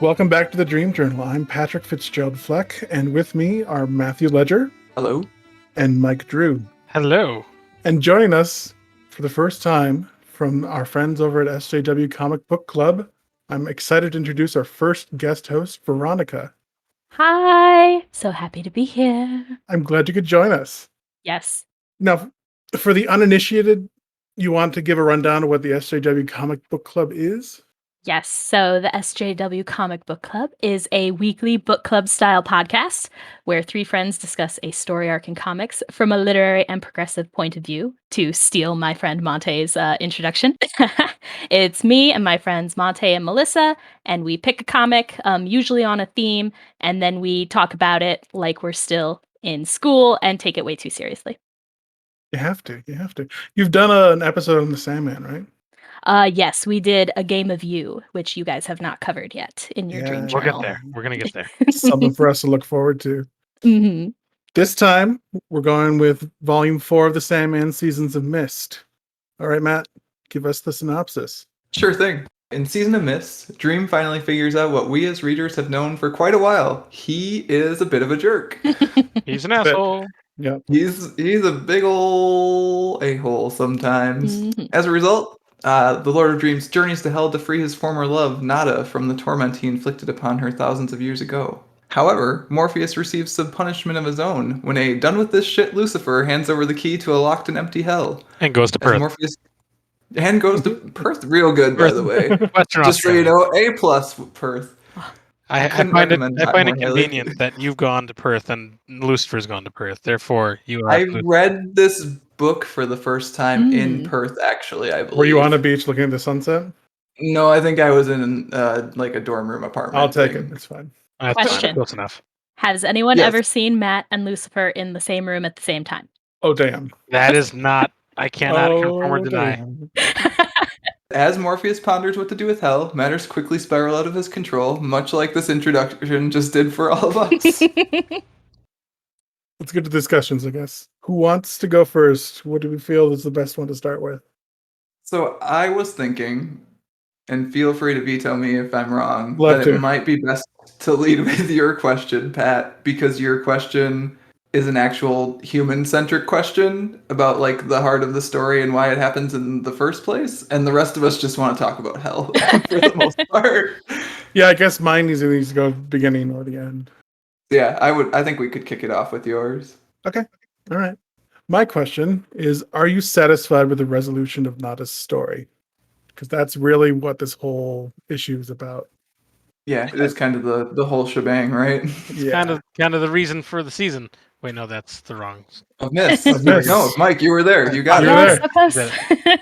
Welcome back to the Dream Journal. I'm Patrick Fitzgerald Fleck, and with me are Matthew Ledger. Hello. And Mike Drew. Hello. And joining us for the first time from our friends over at SJW Comic Book Club, I'm excited to introduce our first guest host, Veronica. Hi. So happy to be here. I'm glad you could join us. Yes. Now, for the uninitiated, you want to give a rundown of what the SJW Comic Book Club is? Yes. So the SJW Comic Book Club is a weekly book club style podcast where three friends discuss a story arc in comics from a literary and progressive point of view, to steal my friend Monte's introduction. It's me and my friends Monte and Melissa, and we pick a comic, usually on a theme, and then we talk about it like we're still in school and take it way too seriously. You have to. You've done an episode on the Sandman, right? Yes, we did a game of you, which you guys have not covered yet in your dream We'll journal. get there. We're going to get there. Something for us to look forward to. Mm-hmm. This time, we're going with Volume 4 of the Sandman Seasons of Mist. All right, Matt, give us the synopsis. Sure thing. In Season of Mist, Dream finally figures out what we as readers have known for quite a while. He is a bit of a jerk. He's an asshole. Yep. He's a big ol' a-hole sometimes. Mm-hmm. As a result, the Lord of Dreams journeys to hell to free his former love, Nada, from the torment he inflicted upon her thousands of years ago. However, Morpheus receives some punishment of his own when a done with this shit Lucifer hands over the key to a locked and empty hell. And goes to As Perth. Morpheus and goes to Perth real good, by the way. Western Just so you Australia. know, A+ Perth. I couldn't find it recommend I that find it more highly. convenient that you've gone to Perth and Lucifer's gone to Perth. Therefore, you are. I read this book for the first time in Mm. Perth, actually, I believe. Were you on a beach looking at the sunset? No, I think I was in like a dorm room apartment. I'll take thing. it. It's fine. That's Question. close enough. Has anyone Yes. ever seen Matt and Lucifer in the same room at the same time? Oh, damn. That is not. I cannot confirm or deny. Damn. As Morpheus ponders what to do with hell, matters quickly spiral out of his control, much like this introduction just did for all of us. Let's get to discussions, I guess. Who wants to go first? What do we feel is the best one to start with? So I was thinking, and feel free to veto me if I'm wrong, Love that to. it might be best to lead with your question, Pat, because your question is an actual human-centric question about like the heart of the story and why it happens in the first place, and the rest of us just want to talk about hell for the most part. Yeah, I guess mine needs to go beginning or the end. Yeah, I think we could kick it off with yours. Okay. All right. My question is, are you satisfied with the resolution of Nada's story? Because that's really what this whole issue is about. Yeah, it is kind of the whole shebang, right? Yeah. Kind of the reason for the season. Wait, no, that's the wrong. A miss. A miss. No, Mike, you were there. You got You're it. there. So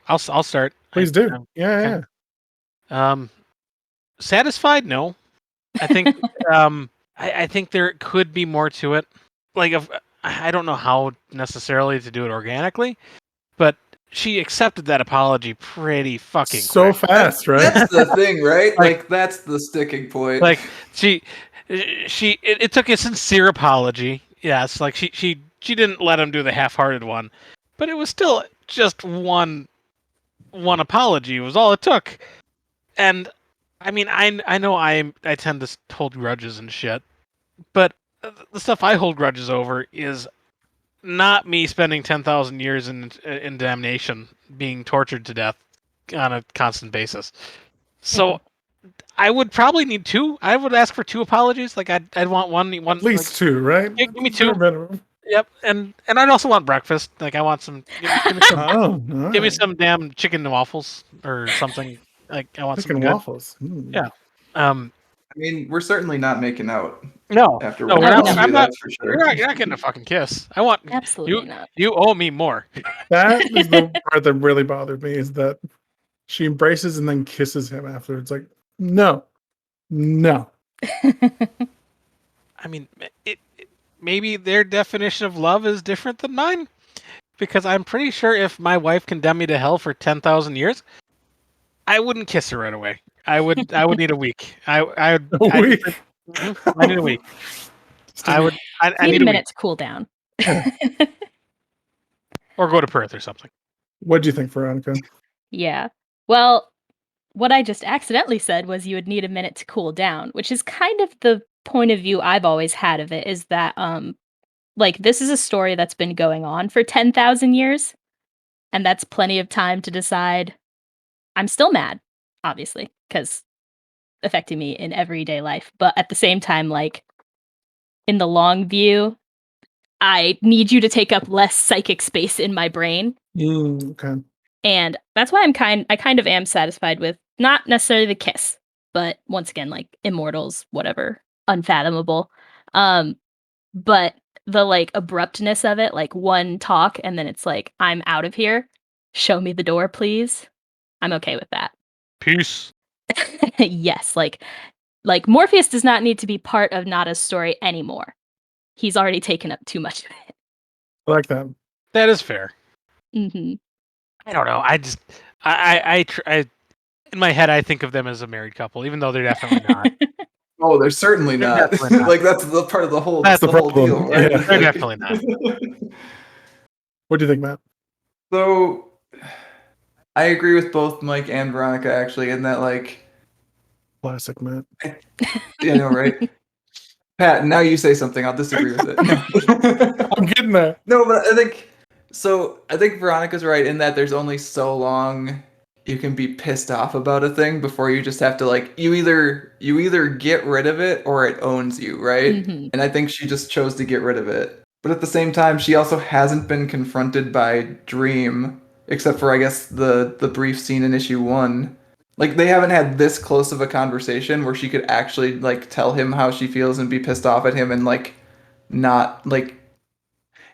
close. I'll start. Please do. Yeah. Satisfied? No. I think I think there could be more to it. Like I don't know how necessarily to do it organically, but she accepted that apology pretty fucking So quick. fast, right? That's the thing, right? Like- Like that's the sticking point. Like it took a sincere apology. Yes, like she didn't let him do the half-hearted one, but it was still just one apology. It was all it took. And I mean, I know I tend to hold grudges and shit, but the stuff I hold grudges over is not me spending 10,000 years in damnation, being tortured to death on a constant basis. So I would probably need two. I would ask for two apologies. Like I'd want one At least like, two, right? give me two. Minimum. Yep, and I'd also want breakfast. Like I want some. Give me some. Oh, Give me some damn chicken and waffles or something. Like I want chicken some good. waffles. Mm. Yeah. I mean, we're certainly not making out No. after No, one we're not. apology, I'm not. that's for sure. You're not getting a fucking kiss. I want. Absolutely not. You owe me more. That is the part that really bothered me, is that she embraces and then kisses him after. It's like, no. I mean, maybe their definition of love is different than mine, because I'm pretty sure if my wife condemned me to hell for 10,000 years, I wouldn't kiss her right away. I would need a week. A week. I need a week. I Need need a a minute week. to cool down. Or go to Perth or something. What do you think, Veronica? Yeah. Well, what I just accidentally said was you would need a minute to cool down, which is kind of the point of view I've always had of it, is that like this is a story that's been going on for 10,000 years, and that's plenty of time to decide I'm still mad, obviously, because affecting me in everyday life. But at the same time, like in the long view, I need you to take up less psychic space in my brain. Okay. And that's why I kind of am satisfied with not necessarily the kiss, but once again, like immortals, whatever, unfathomable. But the like abruptness of it, like one talk and then it's like, I'm out of here. Show me the door, please. I'm okay with that. Peace. Yes, like Morpheus does not need to be part of Nada's story anymore. He's already taken up too much of it. I like that. That is fair. Hmm. I don't know. I just I in my head I think of them as a married couple, even though they're definitely not. Oh, they're certainly They're not. definitely not. Like that's the part of the whole. That's the whole problem. deal, right? Yeah. They're definitely not. What do you think, Matt? So, I agree with both Mike and Veronica actually, in that like, Classic, Matt. you know, right? Pat, now you say something. I'll disagree with it. No. I'm getting there. No, but I think so. I think Veronica's right in that there's only so long you can be pissed off about a thing before you just have to like you either get rid of it or it owns you, right? Mhm. And I think she just chose to get rid of it. But at the same time, she also hasn't been confronted by Dream, except for I guess the brief scene in issue 1. Like they haven't had this close of a conversation where she could actually like tell him how she feels and be pissed off at him and like not like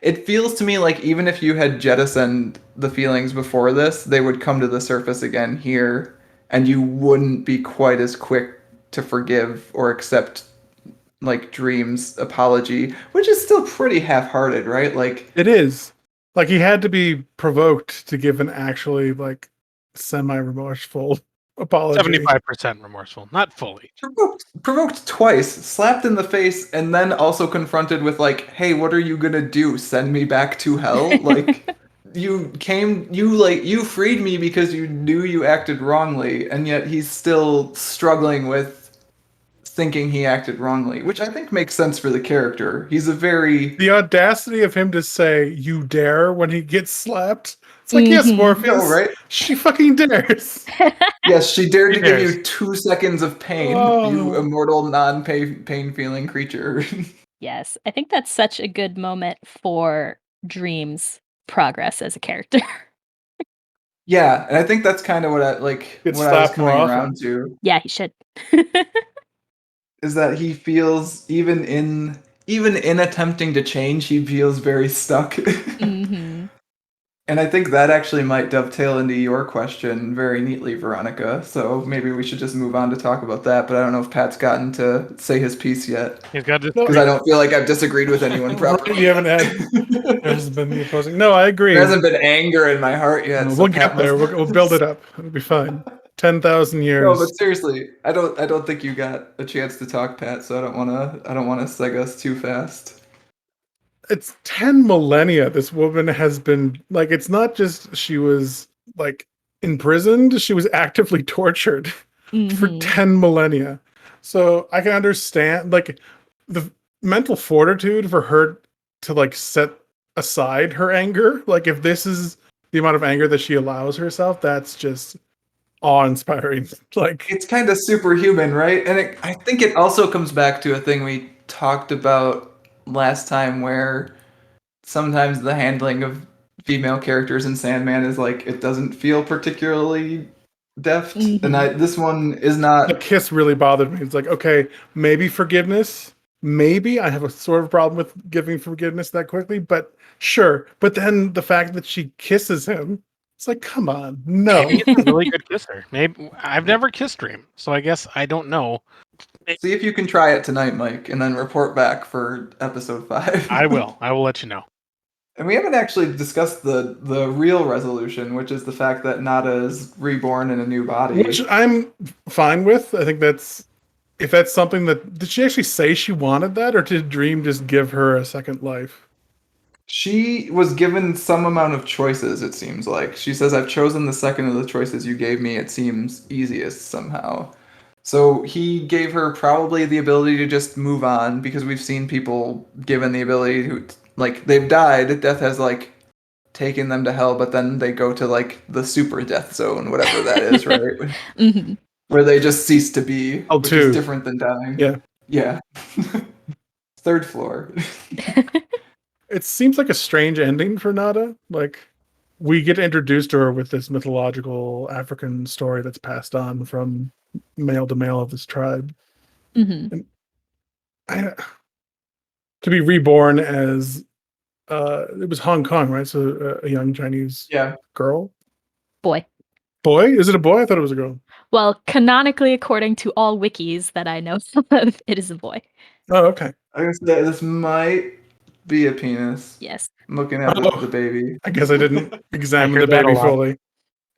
it feels to me like even if you had jettisoned the feelings before this, they would come to the surface again here, and you wouldn't be quite as quick to forgive or accept like Dream's apology, which is still pretty half-hearted, right? Like It is. Like he had to be provoked to give an actually like semi-remorseful apology. 75% remorseful, not fully. provoked twice, slapped in the face, and then also confronted with like, "Hey, what are you gonna do? Send me back to hell?" Like you freed me because you knew you acted wrongly, and yet he's still struggling with thinking he acted wrongly, which I think makes sense for the character. He's a very The audacity of him to say "you dare" when he gets slapped. It's like, yes, Mhm. Morpheus. no, right? She fucking dares. Yes, she dared She to give dares. you 2 seconds of pain, you Oh. immortal non-pain feeling creature. Yes, I think that's such a good moment for Dream's progress as a character. Yeah, and I think that's kind of what I like Get what I was slapped more coming often. around to. Yeah, he should. Is that he feels even in attempting to change, he feels very stuck. Hmm. And I think that actually might dovetail into your question very neatly, Veronica. So maybe we should just move on to talk about that. But I don't know if Pat's gotten to say his piece yet, He's got to No, because I don't feel like I've disagreed with anyone Right, properly. you haven't had. There hasn't been the opposing. No, I agree. There hasn't been anger in my heart yet. No, so we'll Pat get there. must- We'll build it up. It'll be fine. 10,000 No, years. but seriously, I don't think you got a chance to talk, Pat. So I don't wanna seg us too fast. It's 10 millennia this woman has been like, it's not just she was like imprisoned, she was actively tortured for Hmm. 10 millennia. So I can understand like the mental fortitude for her to like set aside her anger. Like if this is the amount of anger that she allows herself, that's just awe-inspiring. Like It's kind of superhuman, right? And I think it also comes back to a thing we talked about last time where sometimes the handling of female characters in Sandman is like it doesn't feel particularly deft. And Mhm. this one is the not. kiss really bothered me. It's like, okay, maybe forgiveness. Maybe I have a sort of problem with giving forgiveness that quickly, but sure. But then the fact that she kisses him, it's like, come on, no. Maybe he's a really good kisser. Maybe I've never kissed Dream, so I guess I don't know. See if you can try it tonight, Mike, and then report back for episode 5. I will. I will let you know. And we haven't actually discussed the real resolution, which is the fact that Nada is reborn in a new body. Which I'm fine with. I think that's if that's something that did she actually say she wanted that, or did Dream just give her a second life? She was given some amount of choices, it seems like. She says, I've chosen the second of the choices you gave me. It seems easiest somehow. So he gave her probably the ability to just move on because we've seen people given the ability to, like, they've died. Death has, like, taken them to hell, but then they go to, like, the super death zone, whatever that is, right? Mhm. Where they just cease to be, L2. which is different than dying. Yeah. Yeah. Third floor. It seems like a strange ending for Nada. Like, we get introduced to her with this mythological African story that's passed on from male to male of this tribe. Mhm. I, to be reborn as it was Hong Kong, right? So a young Chinese Yeah. girl. Boy. Boy? Is it a boy? I thought it was a girl. Well, canonically, according to all wikis that I know of, it is a boy. Oh, okay. I guess that this might be a penis. Yes. I'm looking at Oh. the baby. I guess I didn't examine heard the that a baby lot. fully.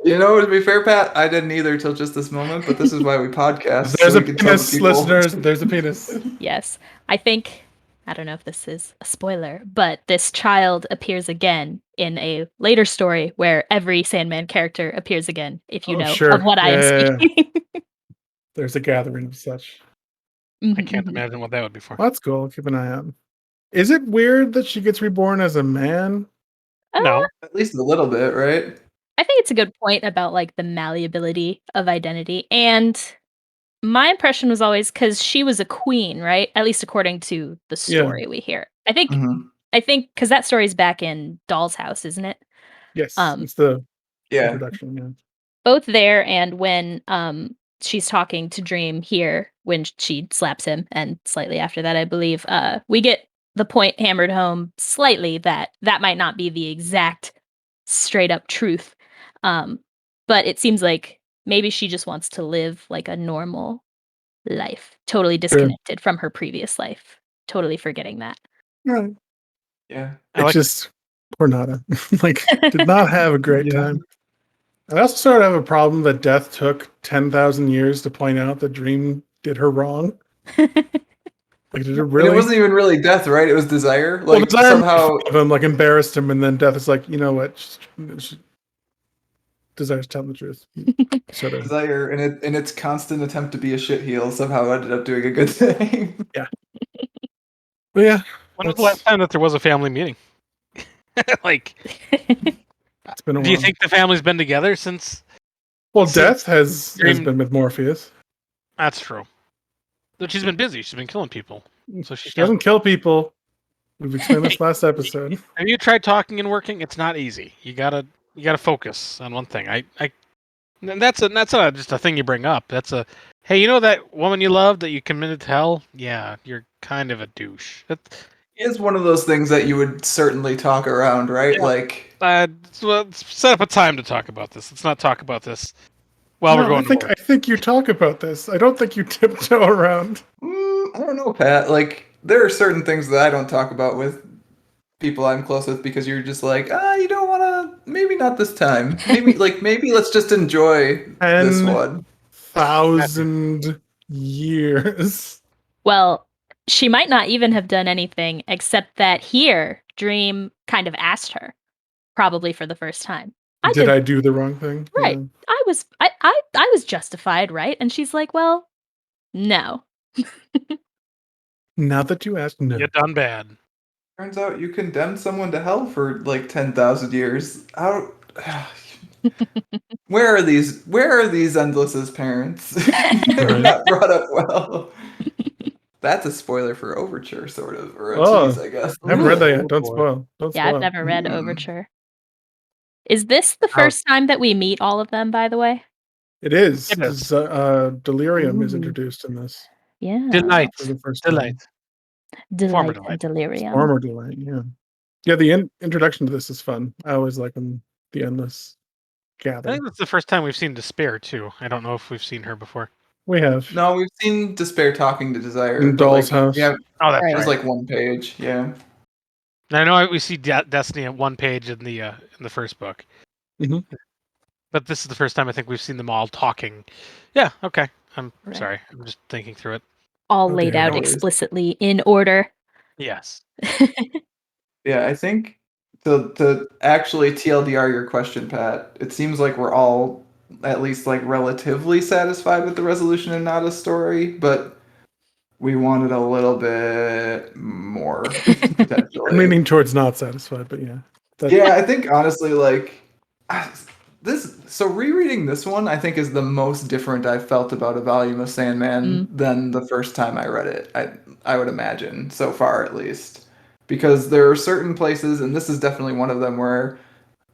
You know, to be fair, Pat, I didn't either till just this moment, but this is why we podcast. There's so a we can tell the penis, people. listeners. There's a penis. Yes. I think, I don't know if this is a spoiler, but this child appears again in a later story where every Sandman character appears again, if you Oh, know sure. of what I am Yeah, yeah, yeah. speaking. There's a gathering of such. I can't Mhm. imagine what that would be for. Well, that's cool. Keep an eye out. Is it weird that she gets reborn as a man? No. At least a little bit, right? I think it's a good point about like the malleability of identity. And my impression was always because she was a queen, right? At least according to the Yeah. story we hear. I think Mm-hmm. because that story's back in Doll's House, isn't it? Yes. Um, It's the Yeah. introduction. Yeah. Both there and when she's talking to Dream here when she slaps him, and slightly after that, I believe, we get the point hammered home slightly that that might not be the exact straight up truth. But it seems like maybe she just wants to live like a normal life, totally disconnected from her previous life, totally forgetting that. Right. Yeah. I It's like just poor Nada. Like, did not have a great Yeah. time. I also sort of have a problem that Death took 10,000 years to point out that Dream did her wrong. Like, did it And really? it wasn't even really death, right? It was desire. Well, Like Desire made somehow. fun of him, like embarrassed him, and then Death is like, you know what? Desire's telling the truth. Sort of. Desire in its constant attempt to be a shitheel somehow ended up doing a good thing. But yeah, When was the last time that there was a family meeting? Like, it's been a while. do you think the family's been together since? Well, since Death has Dream- been with Morpheus. That's true. But she's been busy. She's been killing people. So She doesn't kill people. We've explained this last episode. Have you tried talking and working? It's not easy. You gotta focus on one thing. And that's not just a thing you bring up. That's a, hey, you know that woman you love that you committed to hell? Yeah, you're kind of a douche. It's one of those things that you would certainly talk around, right? Yeah. Like Let's set up a time to talk about this. Let's not talk about this while we're No, going to work. I think you talk about this. I don't think you tiptoe around. I don't know, Pat. Like there are certain things that I don't talk about with people I'm close with because you're just like, you don't want to. Maybe not this time. Maybe maybe let's just enjoy this one. 10,000 years. Well, she might not even have done anything except that here, Dream kind of asked her, probably for the first time. Did I do the wrong thing? Right. Yeah. I was justified, right? And she's like, well, no. Now that you ask, no. You done bad. Turns out you condemned someone to hell for like 10,000 years. How? Where are these Endless's parents? They're not brought up well. That's a spoiler for Overture, sort of, or a tease, I guess. I haven't read that yet. Oh, Don't boy. spoil. Don't Yeah, spoil. I've never read Mm. Overture. Is this the first time that we meet all of them, by the way? It is. It is. Delirium is Ooh. introduced in this Yeah. Delight. for the first time. Delight. Delight Former and delight. delirium. Former Delight, yeah. Yeah, the introduction to this is fun. I always like when the Endless I gather. think that's the first time we've seen Despair, too. I don't know if we've seen her before. We have. No, we've seen Despair talking to Desire. In but, Doll's like, House. Yeah, Oh, that's Right. it was right. like one page. Yeah. And I know we see Destiny at one page in the first book. Mhm. But this is the first time I think we've seen them all talking. Yeah, okay. I'm Right. sorry. I'm just thinking through it. All Oh, laid dear. out No worries. explicitly in order. Yes. Yeah, I think To actually TLDR your question, Pat, it seems like we're all at least like relatively satisfied with the resolution in Nada's story, but we wanted a little bit more potentially. I'm leaning towards not satisfied, but yeah. Yeah, I think honestly, like this. So rereading this one, I think is the most different I've felt about a volume of Sandman than the first time I read it. I would imagine so far, at least, because there are certain places, and this is definitely one of them, where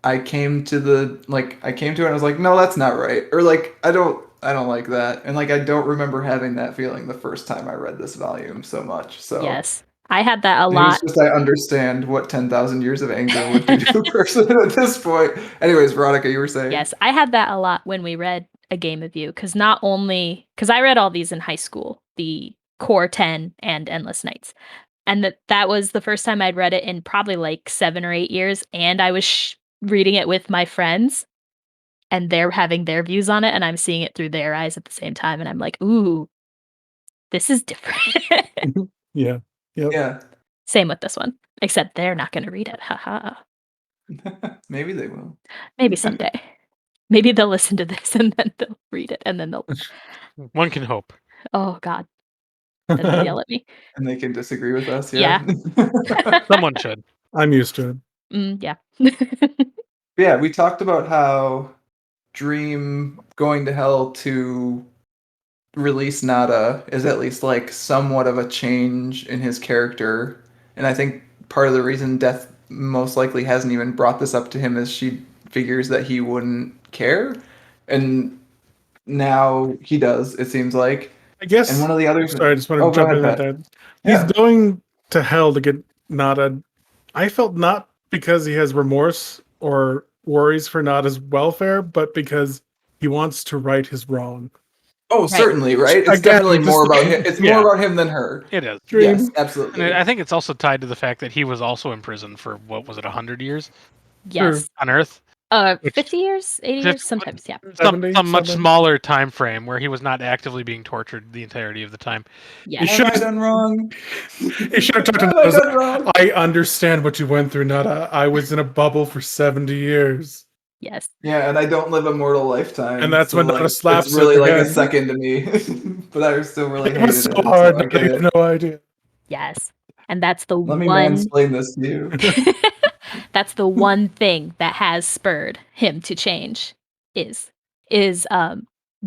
I came to it and I was like, no, that's not right, or like I don't like that, and like I don't remember having that feeling the first time I read this volume so much. So Yes. I had that a maybe lot. it's just I understand what 10,000 years of anger would do to a person at this point. Anyways, Veronica, you were saying? Yes, I had that a lot when we read A Game of You, because I read all these in high school, the Core 10 and Endless Nights. And that was the first time I'd read it in probably like 7 or 8 years, and I was reading it with my friends, and they're having their views on it, and I'm seeing it through their eyes at the same time, and I'm like, "Ooh, this is different." Yeah. Yep. Yeah. Same with this one, except they're not gonna read it, haha. Maybe they will. Maybe someday. Maybe they'll listen to this, and then they'll read it, and then they'll One can hope. oh god, and they'll yell at me. And they can disagree with us, Yeah. Someone should. I'm used to it. Yeah. Yeah, we talked about how Dream going to hell to release Nada is at least like somewhat of a change in his character. And I think part of the reason Death most likely hasn't even brought this up to him is she figures that he wouldn't care. And now he does, it seems like. I guess. And one of the other Sorry, I just want to Oh, go jump in ahead, there. Pat. He's Yeah. going to hell to get Nada. I felt not because he has remorse or worries for Nada's welfare, but because he wants to right his wrong. Oh, certainly, right? It's Again, definitely just more about like- him. It's Yeah. more about him than her. It is. Dream. Yes, absolutely. And I think it's also tied to the fact that he was also imprisoned for, what was it, 100 years Yes. on Earth? 50 years, 80 years, sometimes, yeah. Some 70, much something. smaller time frame where he was not actively being tortured the entirety of the time. Yeah. You Have I done wrong? He should have talked to Have Nada. I done wrong? I understand what you went through, Nada. I was in a bubble for 70 years. Yes. Yeah, and I don't live a mortal lifetime. And that's when Nada slaps it's really him like a again. second to me. But I still really It hated was it. so hard. I Nada, get you it. have no idea. Yes. And that's the Let me one mansplain this to you. that's the one thing that has spurred him to change is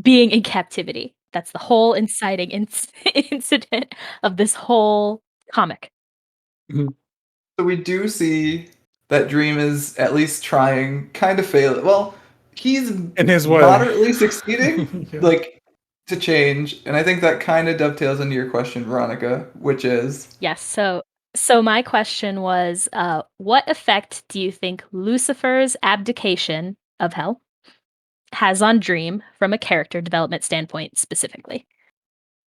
being in captivity. That's the whole inciting incident of this whole comic. So we do see that Dream is at least trying, kind of failing. Well, he's In his way. moderately succeeding, Yeah. like to change, and I think that kind of dovetails into your question, Veronica, which is Yes. So my question was, what effect do you think Lucifer's abdication of hell has on Dream from a character development standpoint specifically?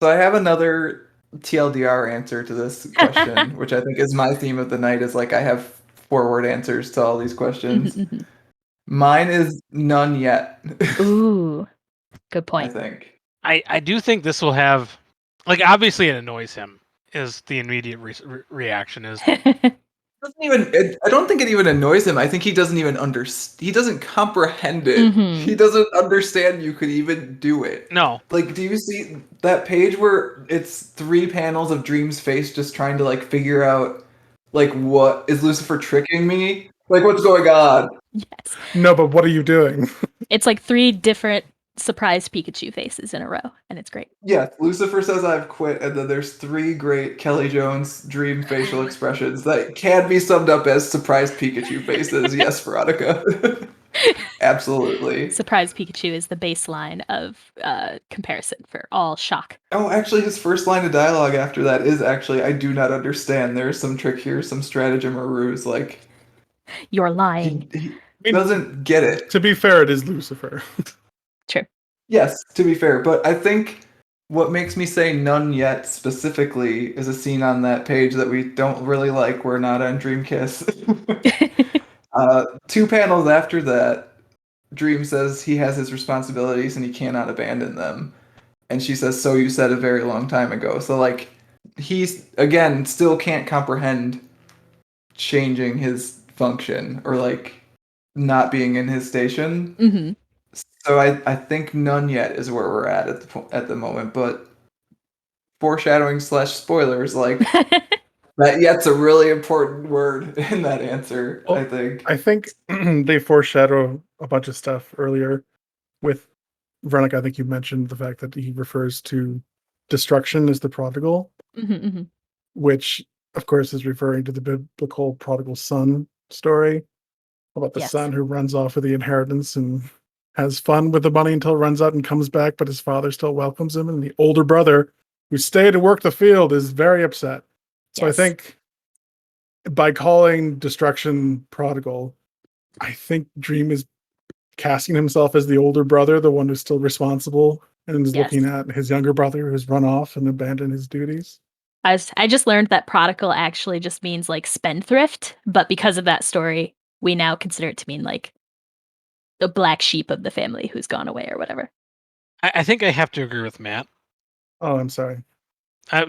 so I have another TLDR answer to this question, which I think is my theme of the night. Is like I have forward answers to all these questions. Mine is none yet. Ooh, good I point. think. I do think this will have, like, obviously it annoys him, is the immediate reaction is. I don't think it even annoys him. I think he doesn't even he doesn't comprehend it. Mhm. He doesn't understand you could even do it. No. Like, do you see that page where it's 3 panels of Dream's face just trying to like figure out like what is Lucifer tricking me? Like what's going on? Yes. No, but what are you doing? It's like 3 different surprised Pikachu faces in a row, and it's great. Yeah, Lucifer says I've quit, and then there's 3 great Kelly Jones Dream facial expressions that can be summed up as surprised Pikachu faces. Yes, Veronica. Absolutely. Surprised Pikachu is the baseline of comparison for all shock. Oh, actually, his first line of dialogue after that is actually, I do not understand. There's some trick here, some stratagem or ruse. Like, You're lying. he doesn't get it. To be fair, it is Lucifer. True. Yes, to be fair, but I think what makes me say none yet specifically is a scene on that page that we don't really like where Nada and Dream kiss. 2 panels after that, Dream says he has his responsibilities and he cannot abandon them. And she says, so you said a very long time ago. So, like, he's, again, still can't comprehend changing his function or like not being in his station. Mm-hmm. So I think none yet is where we're at the moment, but foreshadowing / spoilers, like that yet's a really important word in that answer, I Well, think. I think they foreshadow a bunch of stuff earlier with Veronica. I think you mentioned the fact that he refers to destruction as the prodigal, Mm-hmm, mm-hmm. which of course is referring to the biblical prodigal son story about the Yes. son who runs off with the inheritance and has fun with the money until it runs out and comes back, but his father still welcomes him. And the older brother who stayed to work the field is very upset. So I Yes. think by calling destruction prodigal, I think Dream is casting himself as the older brother, the one who's still responsible, and is Yes. looking at his younger brother who's run off and abandoned his duties. I just learned that prodigal actually just means like spendthrift, but because of that story, we now consider it to mean like the black sheep of the family who's gone away or whatever. I think I have to agree with Matt. Oh, I'm sorry. You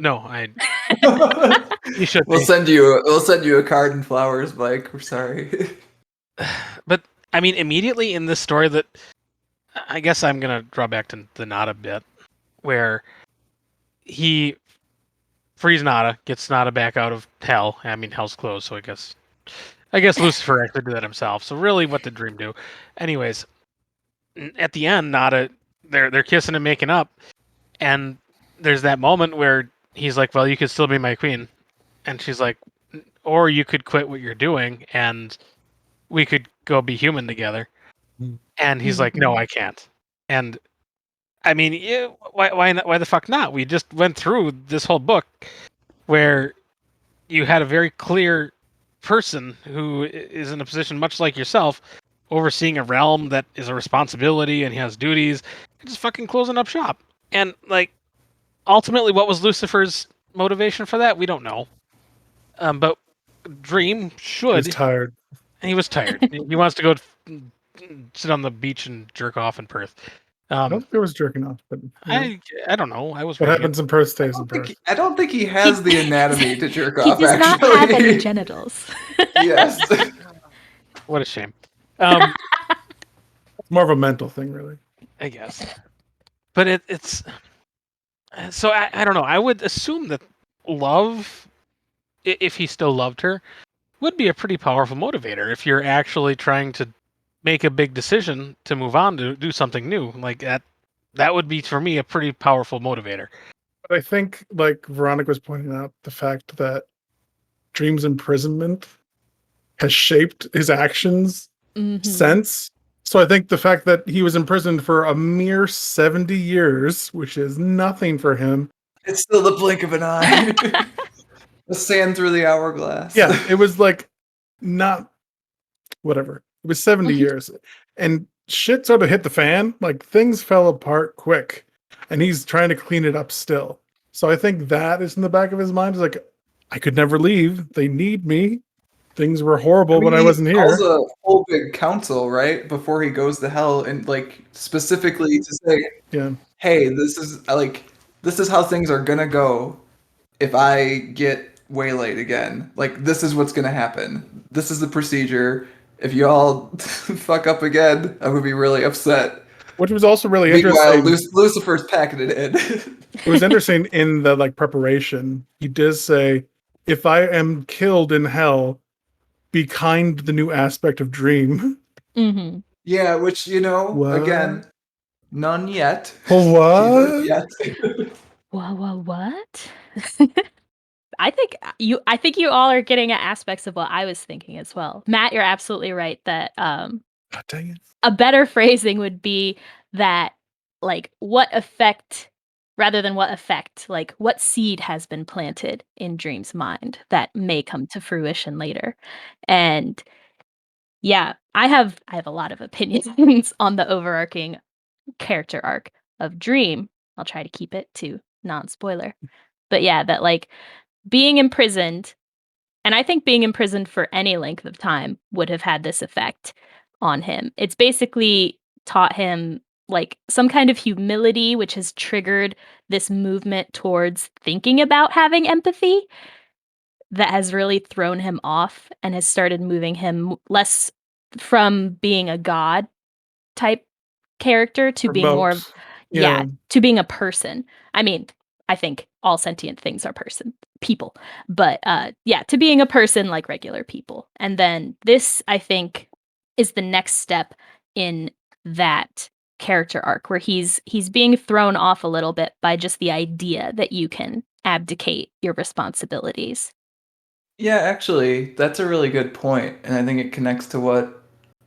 should We'll be. send you a card and flowers, Mike. We're sorry. But I mean, immediately in this story, that I guess I'm gonna draw back to the Nada bit, where he frees Nada, gets Nada back out of hell. I mean, hell's closed, so I guess Lucifer actually did that himself. So really, what did Dream do? Anyways, at the end, Nada, they're kissing and making up, and there's that moment where he's like, "Well, you could still be my queen," and she's like, "Or you could quit what you're doing, and we could go be human together." Mm. And he's like, "No, I can't." And I mean, why the fuck not? We just went through this whole book where you had a very clear person who is in a position much like yourself, overseeing a realm that is a responsibility and he has duties, and just fucking closing up shop. And like, ultimately, what was Lucifer's motivation for that? We don't know. But Dream He's should. tired. He was tired. He wants to go sit on the beach and jerk off in Perth. I don't think there was jerking off, but I don't know. I was what reading happens in Perth stays in don't think Perth. I don't think he has the anatomy to jerk He off. does not Actually, have any genitals. yes. What a shame. It's more of a mental thing, really. I guess. But it's so I don't know. I would assume that love, if he still loved her, would be a pretty powerful motivator if you're actually trying to make a big decision to move on to do something new. Like that would be for me a pretty powerful motivator. But I think, like Veronica was pointing out, the fact that Dream's imprisonment has shaped his actions Mhm. since. So I think the fact that he was imprisoned for a mere 70 years, which is nothing for him. It's still the blink of an eye. The sand through the hourglass. Yeah, it was like not whatever. It was 70 years. And shit sort of hit the fan. Like things fell apart quick. And he's trying to clean it up still. So I think that is in the back of his mind. Is like, I could never leave. They need me. Things were horrible when I wasn't He here. calls a whole big council, right, before he goes to hell, and like specifically to say, Yeah. "Hey, this is how things are gonna go if I get waylaid again. Like, this is what's gonna happen. This is the procedure. If you all fuck up again, I'm gonna be really upset." Which was also really Meanwhile, interesting. Lucifer's packing it in. It was interesting in the like preparation. He does say, if I am killed in hell, be kind to the new aspect of Dream. Mhm. Yeah, which What? again, none yet. What? Yet. What? I think you all are getting at aspects of what I was thinking as well. Matt, you're absolutely right that God dang it. a better phrasing would be that like what effect rather than what effect, like what seed has been planted in Dream's mind that may come to fruition later. And yeah, I have a lot of opinions on the overarching character arc of Dream. I'll try to keep it to non-spoiler. But yeah, that like being imprisoned, and I think being imprisoned for any length of time would have had this effect on him. It's basically taught him like some kind of humility, which has triggered this movement towards thinking about having empathy. that has really thrown him off and has started moving him less from being a god type character to being more of, Remote. yeah, Yeah. to being a person. I mean, I think all sentient things are people, but yeah, to being a person like regular people. And then this, I think, is the next step in that character arc where he's being thrown off a little bit by just the idea that you can abdicate your responsibilities. Yeah, actually, that's a really good point, and I think it connects to what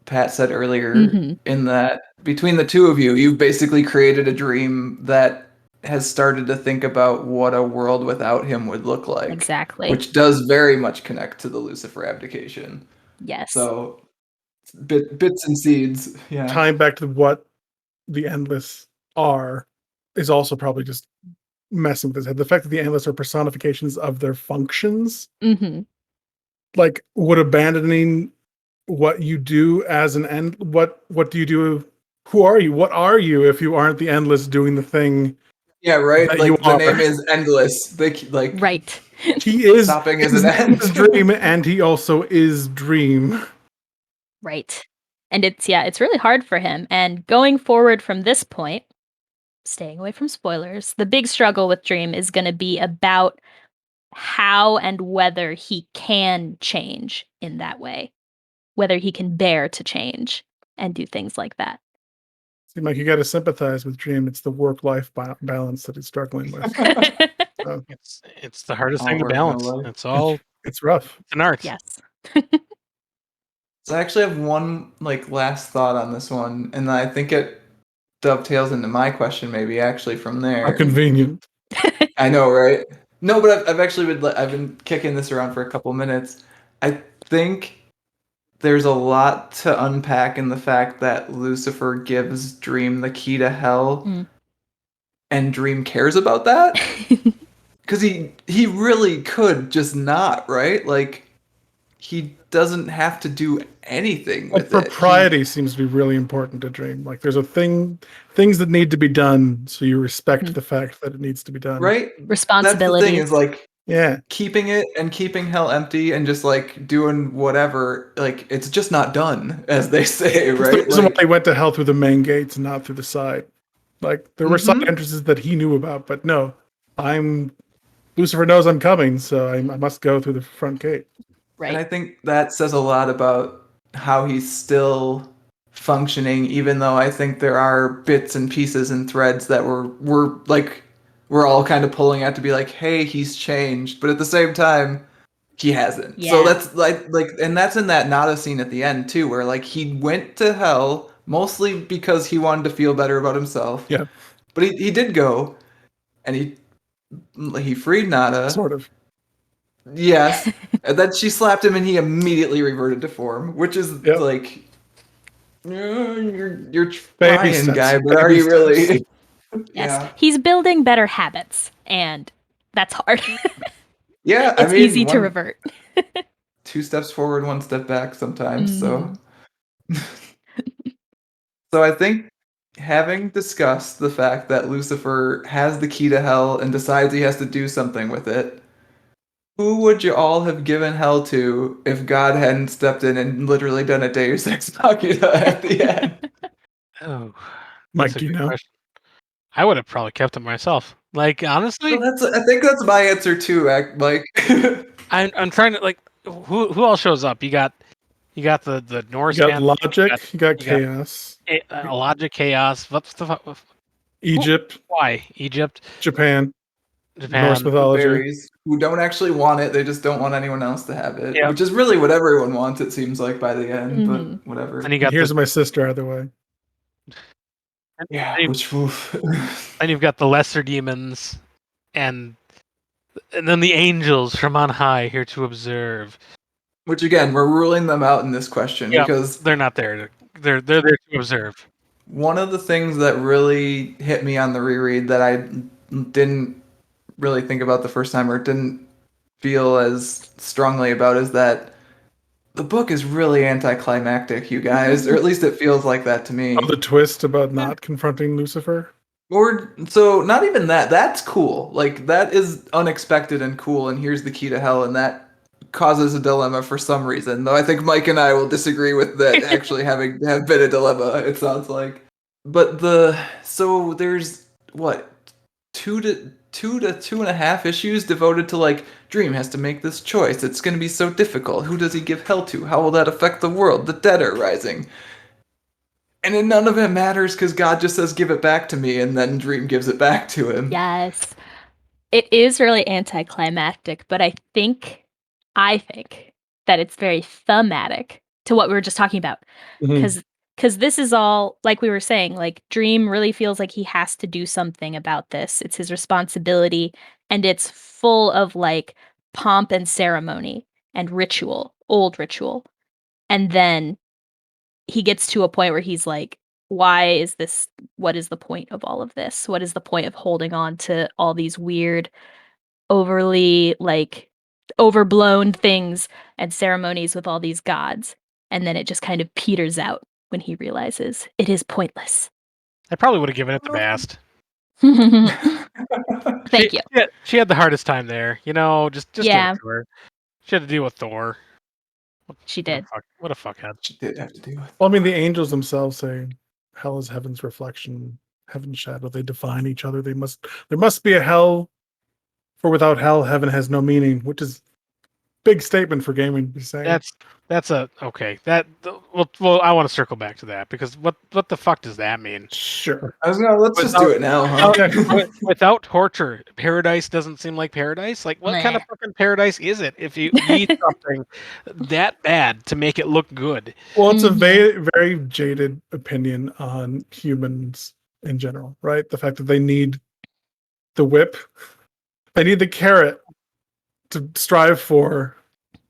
Pat said earlier Mm-hmm. in that between the two of you, you've basically created a dream that has started to think about what a world without him would look like, Exactly. which does very much connect to the Lucifer abdication. Yes. So, bits and seeds, yeah. Tying back to what the Endless are is also probably just messing with his head. The fact that the Endless are personifications of their functions, Mm-hmm. like would abandoning what you do as an end, what do you do? Who are you? What are you if you aren't the Endless doing the thing Yeah, right. that you Like the are? name is endless. Like Right. He is stopping is his an name end. is Dream, and he also is Dream. Right. And it's really hard for him. And going forward from this point, staying away from spoilers, the big struggle with Dream is going to be about how and whether he can change in that way, whether he can bear to change and do things like that. Seems like you got to sympathize with Dream. It's the work-life balance that he's struggling with. So It's the hardest All thing to work, no balance. life. It's all it's rough. it's an art. Yes. So I actually have one like last thought on this one, and I think it dovetails into my question maybe actually from How there. convenient. I know, right? No, but I've actually I've been kicking this around for a couple minutes. I think there's a lot to unpack in the fact that Lucifer gives Dream the key to hell, Mm. and Dream cares about that because he really could just not, right? Like he doesn't have to do anything Well, with it. propriety seems to be really important to Dream. Like there's things that need to be done, so you respect Mhm. the fact that it needs to be done. Right? That's the Responsibility. thing is like Yeah. keeping it and keeping hell empty and just like doing whatever, like it's just not done, as they say, It's the right? reason why Like he went to hell through the main gates and not through the side. Like there were side Mhm. entrances that he knew about, but no, Lucifer knows I'm coming, so I must go through the front gate. Right. And I think that says a lot about how he's still functioning, even though I think there are bits and pieces and threads that we're all kind of pulling at to be like, hey, he's changed, but at the same time, he hasn't. So Yeah. that's like, and that's in that Nada scene at the end too, where like he went to hell mostly because he wanted to feel better about himself. Yeah. But he did go, and he freed Nada. Sort of. Yes. And then she slapped him and he immediately reverted to form, which is Yep. like you're Baby trying, steps. guy, but are Baby you really? steps. Yes. Yeah. He's building better habits, and that's hard. Yeah, It's easy to revert. 2 steps forward, 1 step back sometimes. Mhm. So I think having discussed the fact that Lucifer has the key to hell and decides he has to do something with it, who would you all have given hell to if God hadn't stepped in and literally done a Deus Ex Machina at the end? Oh, Mike, that's a do you good know? question. I would have probably kept it myself. Like honestly, So I think that's my answer too, like I'm trying to like who all shows up. You got the Norse You got man. logic, you got you got- chaos, Logic, chaos. What's the Egypt, why Egypt, Japan, Norse Japan? the mythology. fairies who don't actually want it, they just don't want anyone else to have it, Yep. which is really what everyone wants, it seems like, by the end, Mhm. but whatever. And you And got here's the my sister either way. Yeah, and which oof. and you've got the lesser demons, and then the angels from on high here to observe. Which again, we're ruling them out in this question Yeah, because they're not there. They're there to observe. one of the things that really hit me on the reread that I didn't really think about the first time or didn't feel as strongly about is that the book is really anticlimactic, you guys, or at least it feels like that to me. Oh, the twist about not confronting Lucifer. Or so not even that. That's cool. Like that is unexpected and cool, and here's the key to hell, and that causes a dilemma for some reason, though I think Mike and I will disagree with that actually having have been a dilemma, it sounds like. But so there's what, 2 to 2.5 issues devoted to like Dream has to make this choice. It's gonna be so difficult. Who does he give hell to? How will that affect the world? The dead are rising. And then none of it matters because God just says, give it back to me, and then Dream gives it back to him. Yes. It is really anticlimactic, but I think that it's very thematic to what we were just talking about. Mhm. Because this is all, like we were saying, like Dream really feels like he has to do something about this. It's his responsibility, and it's full of like pomp and ceremony and ritual, old ritual. And then he gets to a point where he's like, why is this? What is the point of all of this? What is the point of holding on to all these weird, overly like overblown things and ceremonies with all these gods? And then it just kind of peters out when he realizes it is pointless. I probably would have given it to Bast. Thank you. She had the hardest time there. Just give Yeah. it to her. She had to deal with Thor. She What a did. what a fuckhead. She did have to do it. Well, I mean, the angels themselves say, "Hell is heaven's reflection, heaven's shadow." They define each other. There must be a hell, for without hell, heaven has no meaning. Which is big statement for gaming to be saying. That's okay. Well, I want to circle back to that because what the fuck does that mean? Sure. Let's just do it now, huh? Without torture, paradise doesn't seem like paradise. Like, what kind of fucking paradise is it if you need something that bad to make it look good? Well, it's a very, very jaded opinion on humans in general, right? The fact that they need the whip, they need the carrot to strive for.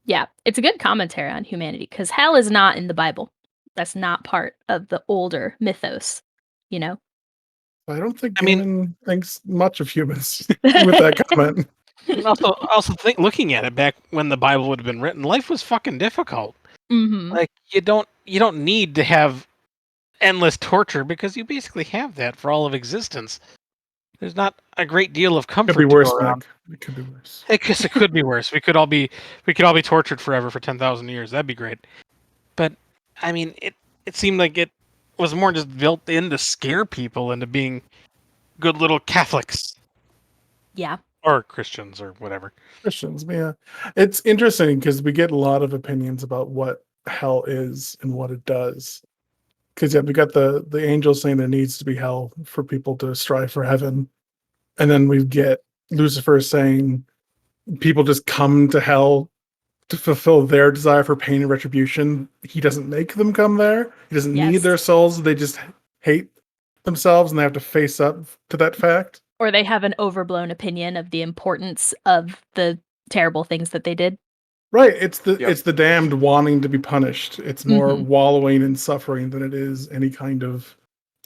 Yeah, it's a good commentary on humanity because hell is not in the Bible. That's not part of the older mythos, you know? I don't think I mean- Gaiman thinks much of humans with that comment. And also think, looking at it back when the Bible would have been written, life was fucking difficult. Mm-hmm. Like, you don't need to have endless torture because you basically have that for all of existence. There's not a great deal of comfort Could be to worse, go around. Mac. It could be worse. I guess it could be worse. We could all be tortured forever for 10,000 years. That'd be great. But I mean, it seemed like it was more just built in to scare people into being good little Catholics Yeah. or Christians or whatever. Christians, yeah. It's interesting because we get a lot of opinions about what hell is and what it does. Because we got the angels saying there needs to be hell for people to strive for heaven, and then we get Lucifer saying people just come to hell to fulfill their desire for pain and retribution. He doesn't make them come there. He doesn't need Yes. their souls. They just hate themselves, and they have to face up to that fact. Or they have an overblown opinion of the importance of the terrible things that they did. Right. It's the Yep. it's the damned wanting to be punished. It's more Mhm. wallowing in suffering than it is any kind of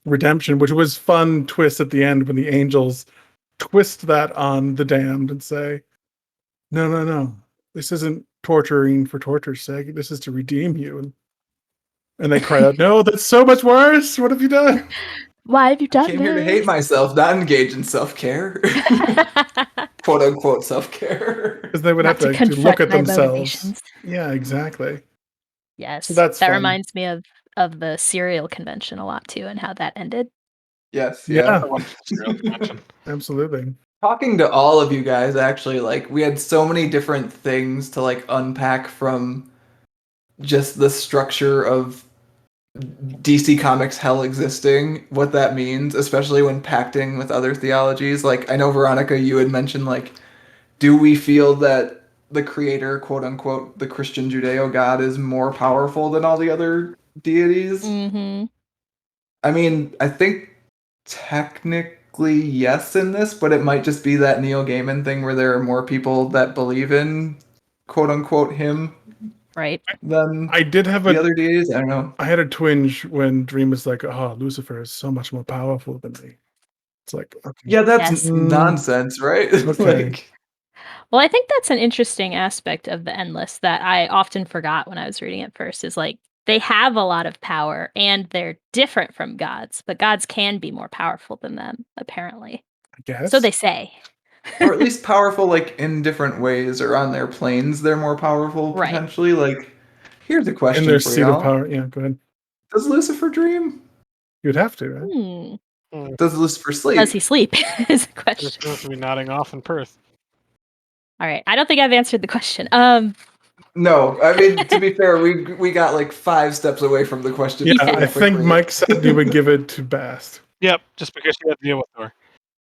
redemption, which was fun twist at the end when the angels twist that on the damned and say, no, no, no. This isn't torturing for torture's sake. This is to redeem you. And they cry out, no, that's so much worse. What have you done? Why have you done Came here to hate this? myself, not engage in self-care. Quote unquote self-care. Because they would Not have to actually look confront at my themselves. motivations. Yeah, exactly. Yes. So that's that fun. reminds me of the serial convention a lot too and how that ended. Yes, Yeah. I watched the serial convention. Absolutely. Talking to all of you guys, actually, like, we had so many different things to, like, unpack from just the structure of DC Comics hell existing, what that means, especially when pacting with other theologies. Like, I know, Veronica, you had mentioned, like, do we feel that the creator, quote unquote, the Christian Judeo God is more powerful than all the other deities? Mm-hmm. I mean, I think technically yes in this, but it might just be that Neil Gaiman thing where there are more people that believe in quote unquote him Right. than I did have the other deities. I don't know. I had a twinge when Dream was like, oh, Lucifer is so much more powerful than me. It's like, okay. Yeah, that's Yes. nonsense, right? Okay. Like, Well, I think that's an interesting aspect of the Endless that I often forgot when I was reading it first is like they have a lot of power and they're different from gods, but gods can be more powerful than them, apparently. I guess. So they say. or at least powerful, like in different ways, or on their planes they're more powerful Right. potentially. Like, here's a In question their for seat of y'all: power. Yeah, go ahead. Does Lucifer dream? You'd have to, right? Hmm. Does Lucifer sleep? Does he sleep? Is the Just question. supposed to be nodding off in Perth. All right. I don't think I've answered the question. No, I mean, to be fair, we got like 5 steps away from the question. Yeah, pretty I think quickly. Mike said you would give it to Bast. Yep, just because she had to deal with Thor.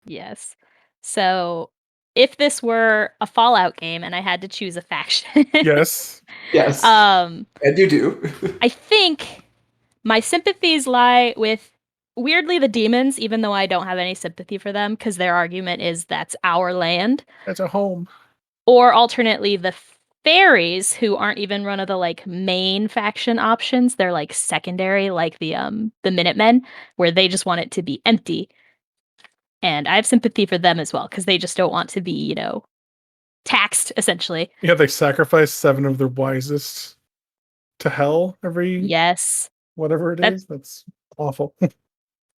Yes. So if this were a Fallout game and I had to choose a faction, Yes. Yes, um, and you do. I think my sympathies lie with weirdly the demons, even though I don't have any sympathy for them because their argument is that's our land. That's a home. Or alternately, the fairies, who aren't even one of the like main faction options. They're like secondary, like the Minutemen, where they just want it to be empty. And I have sympathy for them as well, because they just don't want to be, taxed, essentially. Yeah, they sacrifice 7 of their wisest to hell every Yes, whatever it That- is. That's awful.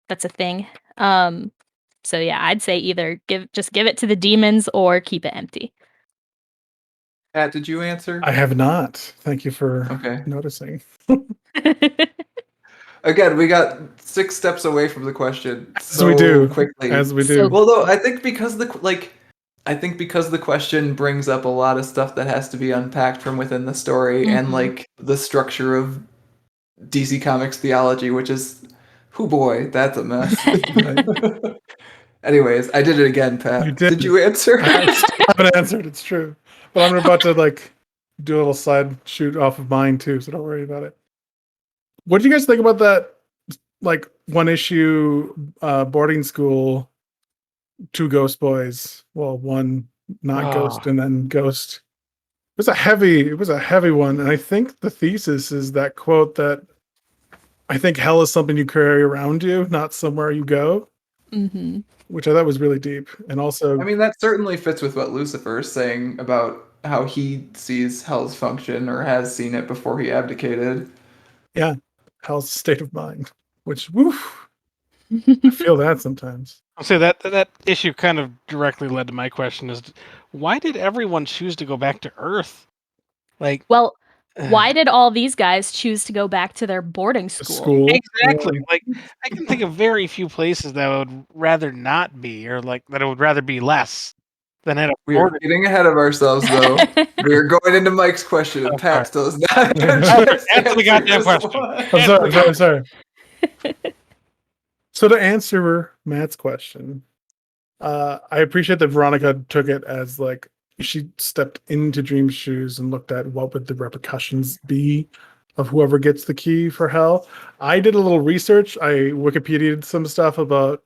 that's a thing. So yeah, I'd say either give it to the demons or keep it empty. Pat, did you answer? I have not. Thank you for Okay. noticing. Again, we got 6 steps away from the question As we do. quickly. As we So- do. Well, though, I think because the question brings up a lot of stuff that has to be unpacked from within the story and Mhm. like the structure of DC Comics theology, which is, oh boy, that's a mess. Anyways, I did it again, Pat. You did. you answer? I still haven't answered. It's true. But I'm about to like do a little side shoot off of mine too, so don't worry about it. What do you guys think about that? Like one issue boarding school, 2 ghost boys. Well, one not ghost and then ghost. It was a heavy one. And I think the thesis is that quote that I think hell is something you carry around you, not somewhere you go, Mm-hmm. which I thought was really deep. And also, I mean, that certainly fits with what Lucifer is saying about how he sees hell's function or has seen it before he abdicated. yeah, hell's a state of mind, which, woof, I feel that sometimes. I'll say that issue kind of directly led to my question: is why did everyone choose to go back to Earth? Like, Well, why did all these guys choose to go back to their boarding The school? school. exactly? Like, I can think of very few places that I would rather not be, or like that I would rather be less than at a We are boarding. getting ahead of ourselves, though. We're going into Mike's question, and Oh, Pat still is not. Answer the goddamn question. I'm sorry. So to answer Matt's question, I appreciate that Veronica took it as like she stepped into Dream's shoes and looked at what would the repercussions be of whoever gets the key for hell. I did a little research. I Wikipedia'd some stuff about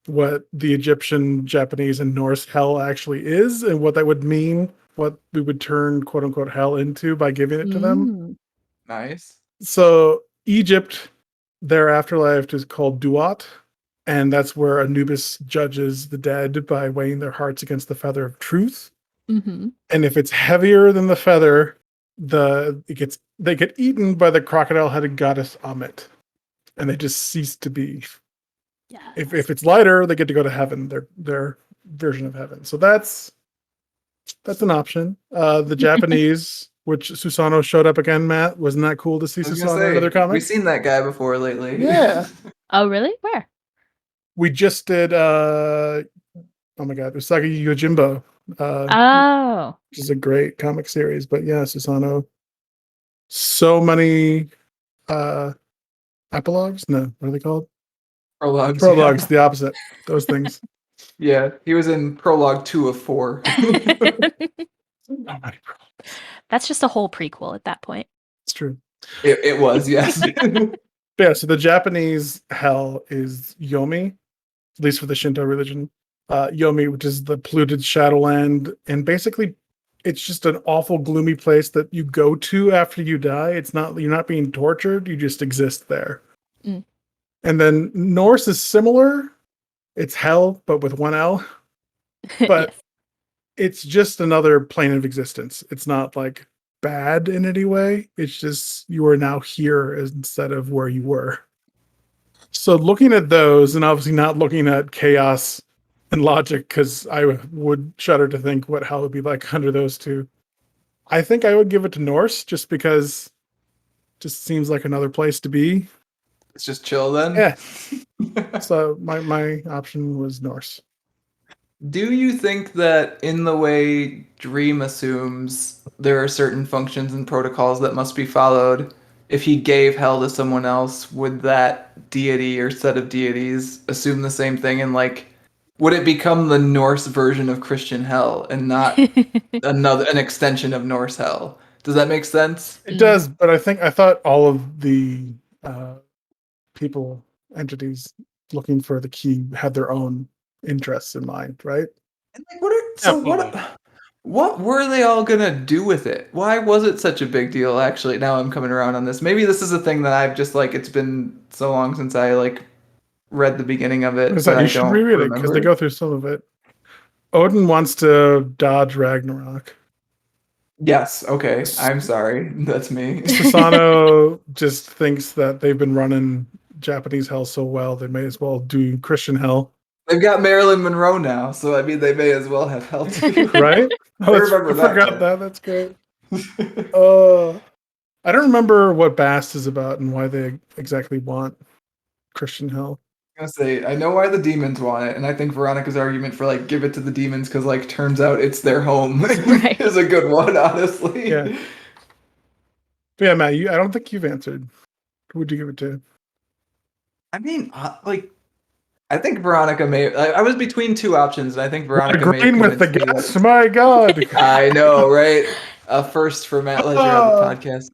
what the Egyptian, Japanese, and Norse hell actually is and what that would mean, what we would turn quote unquote hell into by giving it to them. Mm. Nice. So Egypt, their afterlife is called Duat, and that's where Anubis judges the dead by weighing their hearts against the feather of truth. Mm-hmm. And if it's heavier than the feather, they get eaten by the crocodile-headed goddess Ammit, and they just cease to be. Yeah. If it's lighter, they get to go to heaven, their version of heaven. So that's an option. The Japanese, which Susano showed up again, Matt. Wasn't that cool to see I was gonna Susano in say, another comic? we've seen that guy before lately. Yeah. Oh, really? Where? We just did oh my god, Usagi Yojimbo. Oh. Which is a great comic series. But yeah, Susano. So many epilogues? No, what are they called? Prologues. Prologues, the opposite. Those things. Yeah, he was in prologue 2 of 4. That's just a whole prequel at that point. It's true. It was, yes. Yeah, so the Japanese hell is Yomi, at least for the Shinto religion. Yomi, which is the polluted Shadowland, and basically it's just an awful, gloomy place that you go to after you die. You're not being tortured, you just exist there. Mm. And then Norse is similar. It's hell, but with one L. But Yes. it's just another plane of existence. It's not like bad in any way. It's just you are now here instead of where you were. So looking at those, and obviously not looking at chaos and logic, because I would shudder to think what hell would be like under those two. I think I would give it to Norse just because it just seems like another place to be. It's just chill then. Yeah. So my option was Norse. Do you think that in the way Dream assumes there are certain functions and protocols that must be followed, if he gave hell to someone else, would that deity or set of deities assume the same thing? And like, would it become the Norse version of Christian hell and not an extension of Norse hell? Does that make sense? It does, but I thought all of the people, entities looking for the key had their own interests in mind, right? And like, what were they all gonna do with it? Why was it such a big deal? Actually, now I'm coming around on this. Maybe this is a thing that I've just like. It's been so long since I like read the beginning of it. So That you I should don't reread it because they remember. go through some of it. Odin wants to dodge Ragnarok. Yes. Okay. I'm sorry. That's me. Susano just thinks that they've been running Japanese hell so well, they may as well do Christian hell, They've got Marilyn Monroe now, so I mean, they may as well have hell too. right? I remember I that forgot part. that. That's great. I don't remember what Bast is about and why they exactly want Christian hell. I was gonna say, I know why the demons want it, and I think Veronica's argument for like give it to the demons because like turns out it's their home Right. is a good one, honestly. Yeah. But yeah, Matt, I don't think you've answered. Who would you give it to? I mean, like, I think Veronica may. I was between two options, and I think Veronica may Agreeing with the convince me that guess. My God. I know, right? First for Matt Ledger on the Oh. podcast.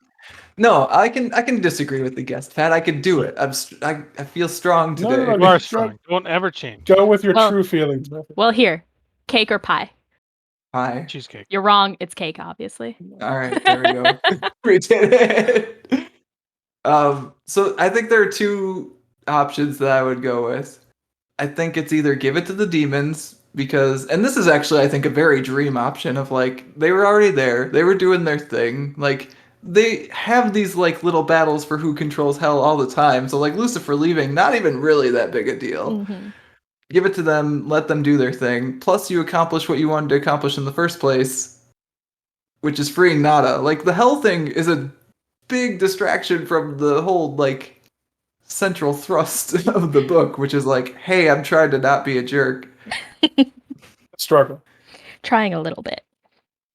No, I can disagree with the guest, Pat. I can do it. I feel strong No, today. no, You are Go- strong. Don't ever change. Go with your Well- true feelings, Matthew. Well, here, cake or pie? Hi. Cheesecake. You're wrong. It's cake, obviously. All right, there we go. We did it. So I think there are two options that I would go with. I think it's either give it to the demons because, and this is actually I think a very dream option of like they were already there, they were doing their thing, like they have these like little battles for who controls hell all the time. So like Lucifer leaving, not even really that big a deal. Mhm. Give it to them, let them do their thing. Plus, you accomplish what you wanted to accomplish in the first place, which is freeing Nada. Like the hell thing is a big distraction from the whole like central thrust of the book, which is like, hey, I'm trying to not be a jerk. Struggle. Trying a little bit.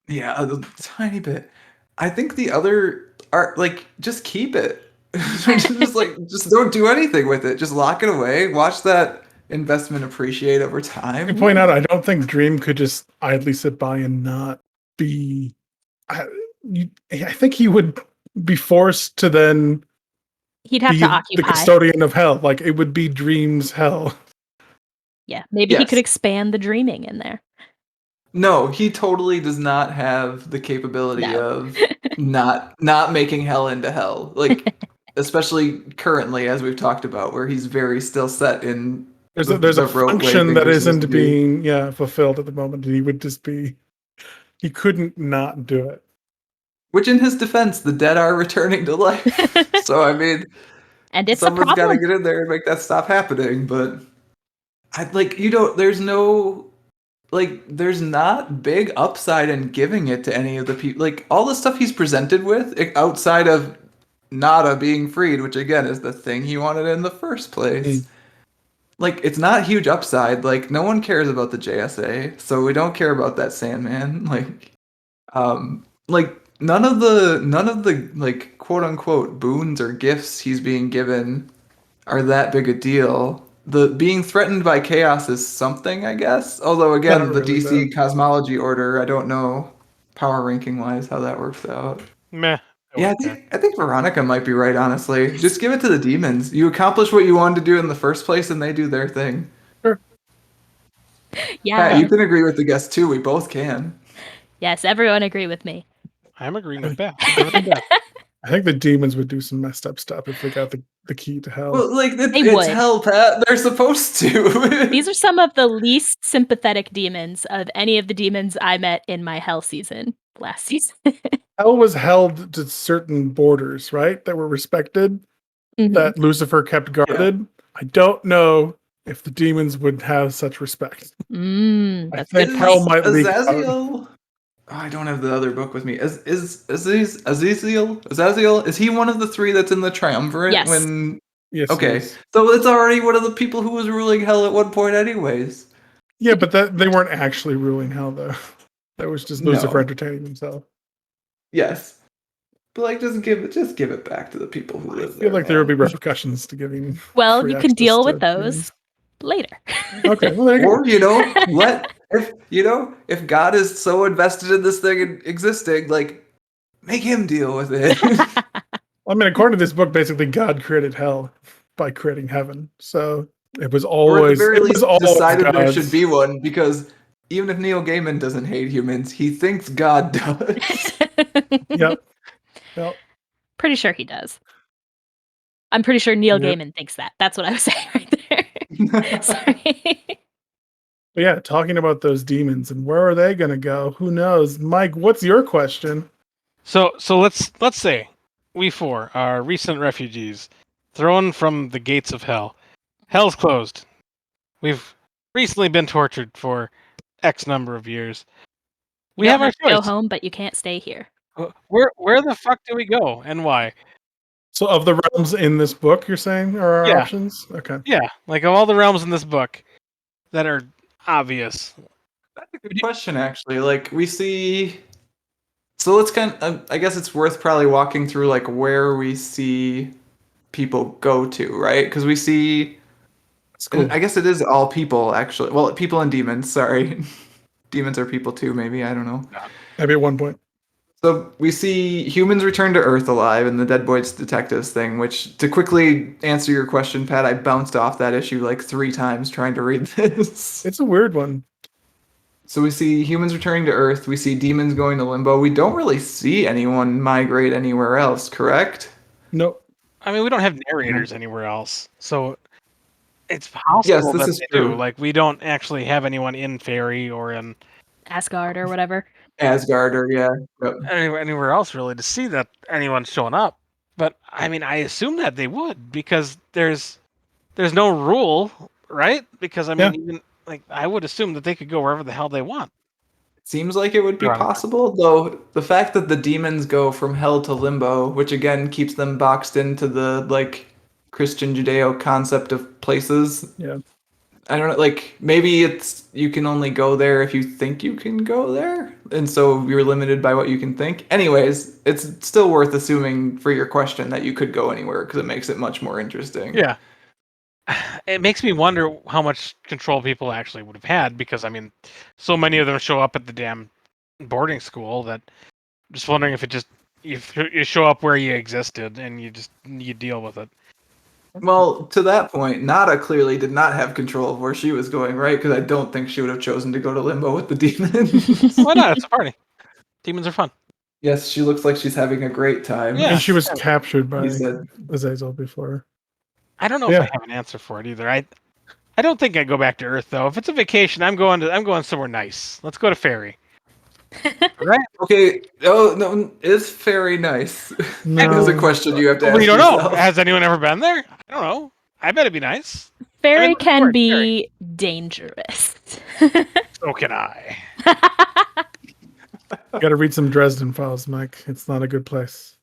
Yeah, a tiny bit. I think the other are like just keep it. just don't do anything with it. Just lock it away. Watch that investment appreciate over time. I point out, I don't think Dream could just idly sit by and not be. I think he would be forced to then He'd have be to the occupy. custodian of hell. Like it would be Dream's hell. Yeah, maybe he Yes. could expand the dreaming in there. No, he totally does not have the capability No. of not making hell into hell. Like especially currently, as we've talked about, where he's very still set in There's the a rote way function things that are supposed isn't to be. being fulfilled at the moment. He would just be. He couldn't not do it. Which, in his defense, the dead are returning to life. So I mean, And it's a someone's got to problem. get in there and make that stop happening. But I like there's no there's not big upside in giving it to any of the people. Like all the stuff he's presented with outside of Nada being freed, which again is the thing he wanted in the first place. Like it's not huge upside. Like no one cares about the JSA, so we don't care about that Sandman. Like none of the like quote unquote boons or gifts he's being given are that big a deal. The being threatened by chaos is something, I guess. Although again, Not the really, DC cosmology order, I don't know power ranking wise how that works out. Meh. Yeah, I think Veronica might be right, honestly. Just give it to the demons. You accomplish what you wanted to do in the first place and they do their thing. Sure. Yeah. Pat, you can agree with the guest too. We both can. Yes, everyone agree with me. I'm agreeing with Beth. Give it to Beth. I think the demons would do some messed up stuff if they got the key to hell. Well, like They it's would. hell, Pat. They're supposed to. These are some of the least sympathetic demons of any of the demons I met in my hell season last season. Hell was held to certain borders, right? That were respected. Mhm. That Lucifer kept guarded. I don't know if the demons would have such respect. I That's a think good hell point. might leak out. Azazel. Oh, I don't have the other book with me. Is Azazel? Is he one of the three that's in the triumvirate? Yes. When Yes. okay, yes. so it's already one of the people who was ruling hell at one point, anyways. Yeah, but they weren't actually ruling hell though. That was just Lucifer No. entertaining himself. Yes, but like, just give it back to the people who I live feel there. like there would be man. repercussions to giving. Well, free you can access deal to with those demons. later. Okay, well there you go. Or if God is so invested in this thing and existing, like, make him deal with it. I mean, according to this book, basically God created hell by creating heaven. So it was Or at the always very least, decided there God's. should be one, because even if Neil Gaiman doesn't hate humans, he thinks God does. Yep. Yep. Pretty sure he does. I'm pretty sure Neil Yep. Gaiman thinks that. That's what I was saying right there. Sorry. But yeah, talking about those demons and where are they going to go? Who knows? Mike, what's your question? So let's say we four are recent refugees thrown from the gates of hell. Hell's closed. We've recently been tortured for X number of years. We You have don't our to go choice. home, but you can't stay here. Where the fuck do we go and why? So, of the realms in this book, you're saying are our Yeah. options? Okay. Yeah, like of all the realms in this book that are obvious. That's a good question, actually. Like, we see. So let's I guess it's worth probably walking through like where we see people go to, right? Because we see. That's cool. I guess it is all people, actually. Well, people and demons. Sorry, demons are people too. Maybe, I don't know. Maybe at one point. So we see humans return to Earth alive in the Dead Boys Detectives thing, which, to quickly answer your question, Pat, I bounced off that issue like 3 times trying to read this. It's a weird one. So we see humans returning to Earth, we see demons going to limbo. We don't really see anyone migrate anywhere else, correct? Nope. I mean, we don't have narrators anywhere else, so it's possible Yes, this that is they true. do. Like, we don't actually have anyone in Fairy or in Asgard or whatever. Asgard, or yeah. Yep. anywhere else really to see that anyone's showing up. But I mean, I assume that they would because there's no rule, right? Because I mean, Yeah. even like I would assume that they could go wherever the hell they want. Seems like it would be Right. possible, though the fact that the demons go from hell to limbo, which again keeps them boxed into the like Christian Judeo concept of places. Yeah. I don't know, like maybe it's you can only go there if you think you can go there, and so you're limited by what you can think. Anyways, it's still worth assuming for your question that you could go anywhere because it makes it much more interesting. Yeah. It makes me wonder how much control people actually would have had because I mean, so many of them show up at the damn boarding school that I'm just wondering if it just if you show up where you existed and you deal with it. Well, to that point, Nada clearly did not have control of where she was going, right? Because I don't think she would have chosen to go to limbo with the demons. Why not? It's a party. Demons are fun. Yes, she looks like she's having a great time. Yeah. And she was captured by He said, Azazel before. I don't know if I have an answer for it either. I don't think I'd go back to Earth though. If it's a vacation, I'm going somewhere nice. Let's go to Fairy. Right? okay, oh, no, is fairy nice? No. That is a question you have to ask Well, you don't know. yourself. Has anyone ever been there? I don't know. I bet it'd be nice. Fairy look can for it, be dangerous. So can I. You got to read some Dresden Files, Mike. It's not a good place.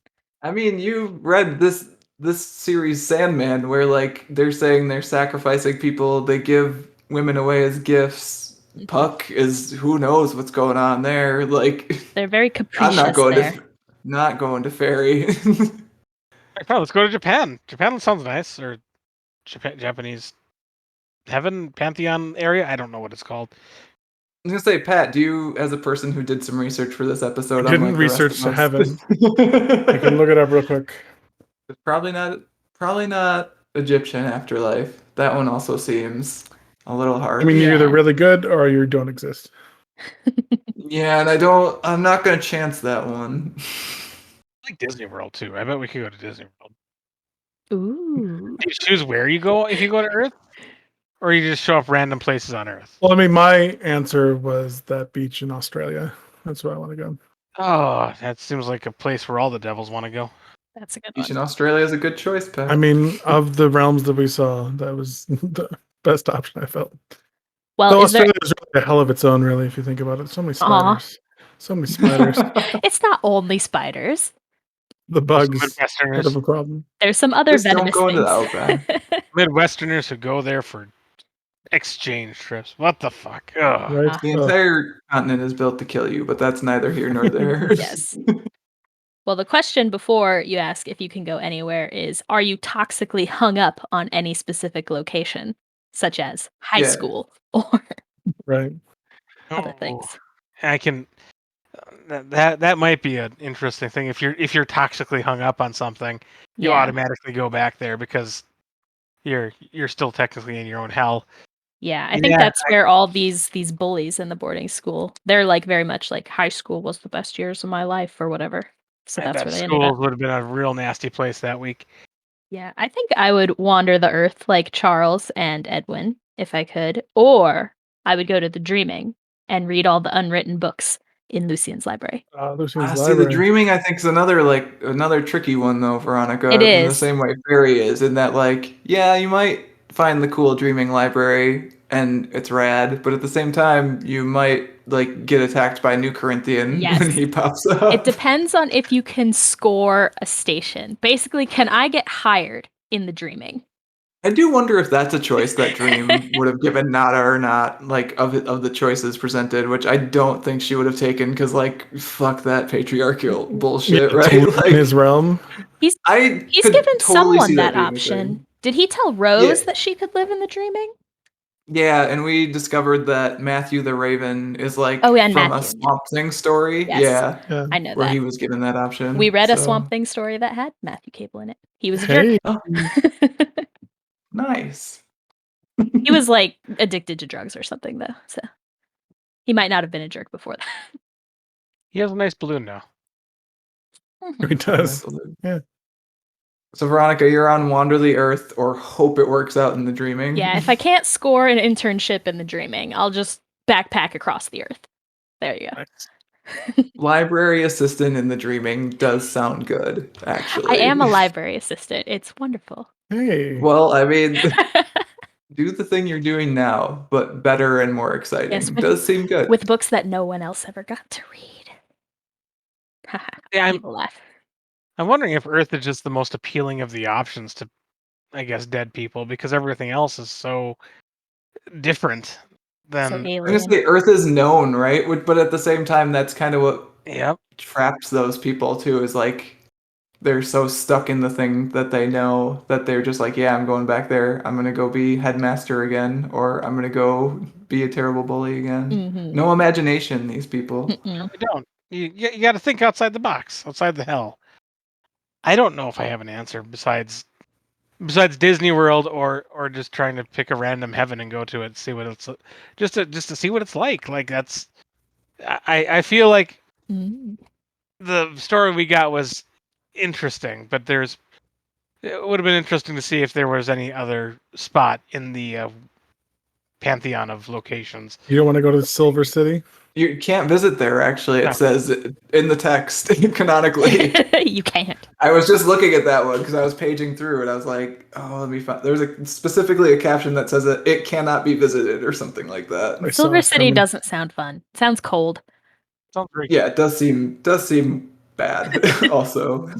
I mean, you read this series Sandman, where like they're saying they're sacrificing people, they give women away as gifts. Puck is who knows what's going on there. Like They're very capricious I'm not going there. to not going to fairy. Hey, let's go to Japan. Japan sounds nice. Or Japanese heaven pantheon area. I don't know what it's called. I was gonna say, Pat, do you, as a person who did some research for this episode, I didn't unlike the rest research of to us- heaven. I can look it up real quick. It's probably not Egyptian afterlife. That one also seems a little hard. I mean, you're Yeah. either really good or you don't exist. yeah, and I'm not gonna chance that one. I like Disney World too. I bet we could go to Disney World. Ooh. Do you choose where you go if you go to Earth, or you just show up random places on Earth? Well, I mean, my answer was that beach in Australia. That's where I want to go. Oh, that seems like a place where all the devils want to go. That's a good Beach one. in Australia is a good choice, Pat. I mean, of the realms that we saw, that was best option I felt. Well, Though is there? Australia is really a hell of its own, really, if you think about it. So many Aw. spiders. So many spiders. It's not only spiders. The Those bugs part Midwesterners, of a problem. There's some other Just don't venomous go into the things. outback. Midwesterners who go there for exchange trips. What the fuck? Ugh. Right? The Ugh. entire continent is built to kill you, but that's neither here nor there. Yes. Well, the question before you ask if you can go anywhere is, are you toxically hung up on any specific location, such as high Yeah. school or Right. other Oh, things? I can. That might be an interesting thing. If you're toxically hung up on something, you Yeah. automatically go back there because you're still technically in your own hell. Yeah, I think Yeah, that's where all these bullies in the boarding school, they're like very much like high school was the best years of my life or whatever. So I that's bet where they ended schools up. would have been a real nasty place that week. Yeah, I think I would wander the earth like Charles and Edwin if I could, or I would go to the Dreaming and read all the unwritten books in Lucian's library. Lucian's See, the library. dreaming I think is another tricky one though, Veronica. It In the is. same way fairy is, in that like, yeah, you might find the cool dreaming library and it's rad, but at the same time, you might like get attacked by New Corinthian Yes. when he pops up. It depends on if you can score a station. Basically, can I get hired in the Dreaming? I do wonder if that's a choice that Dream would have given Nada or not, like of the choices presented, which I don't think she would have taken because like fuck that patriarchal bullshit, To right? live in Like his realm. He's I he's could given totally see someone that being a option. thing. Did he tell Rose Yeah. that she could live in the Dreaming? Yeah, and we discovered that Matthew the Raven is like Oh, yeah, and from a Matthew. Swamp Thing story. Yes. Yeah, Yeah. I know where that. he was given that option. We read a so- Swamp Thing story that had Matthew Cable in it. He was a Hey. Oh, jerk. nice. He was like addicted to drugs or something though, so he might not have been a jerk before that. He has a nice balloon now. He does. Yeah. So Veronica, you're on Wander the Earth or hope it works out in the dreaming. Yeah, if I can't score an internship in the Dreaming, I'll just backpack across the earth. There you go. Nice. Library assistant in the dreaming does sound good, actually. I am a library assistant. It's wonderful. Hey. Well, I mean, do the thing you're doing now, but better and more exciting. Yes, Does seem good. with books that no one else ever got to read. Yeah, People laugh. I'm wondering if Earth is just the most appealing of the options to, I guess, dead people because everything else is so different So than. I'm gonna alien. say Earth is known, right? But at the same time, that's kind of what Yep. traps those people too. Is like they're so stuck in the thing that they know that they're just like, yeah, I'm going back there. I'm gonna go be headmaster again, or I'm gonna go be a terrible bully again. Mhm. No imagination, these people. No, they don't. You got to think outside the box, outside the hell. I don't know if I have an answer besides Disney World or just trying to pick a random heaven and go to it, see what it's just to see what it's like. Like that's I feel like Mm. the story we got was interesting, but it would have been interesting to see if there was any other spot in the pantheon of locations. You don't want to go to Silver City? You can't visit there. Actually, No. it says in the text canonically. You can't. I was just looking at that one because I was paging through and I was like, oh, let me find. There's specifically a caption that says that it cannot be visited or something like that. I saw Silver it City coming. doesn't sound fun. Sounds cold. Sounds very Yeah, it does seem bad. Also,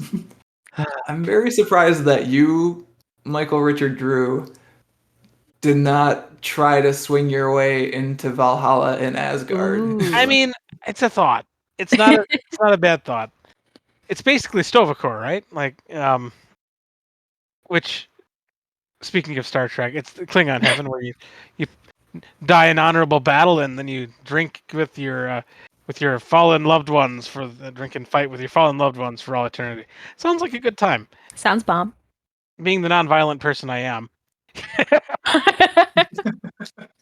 I'm very surprised that you, Michael Richard Drew, did not try to swing your way into Valhalla in Asgard. Ooh. I mean, it's a thought. It's not a bad thought. It's basically Stovacor, right? Like, which, speaking of Star Trek, it's the Klingon heaven where you die an honorable battle and then you drink with your fallen loved ones for the drink and fight with your fallen loved ones for all eternity. Sounds like a good time. Sounds bomb. Being the non-violent person I am,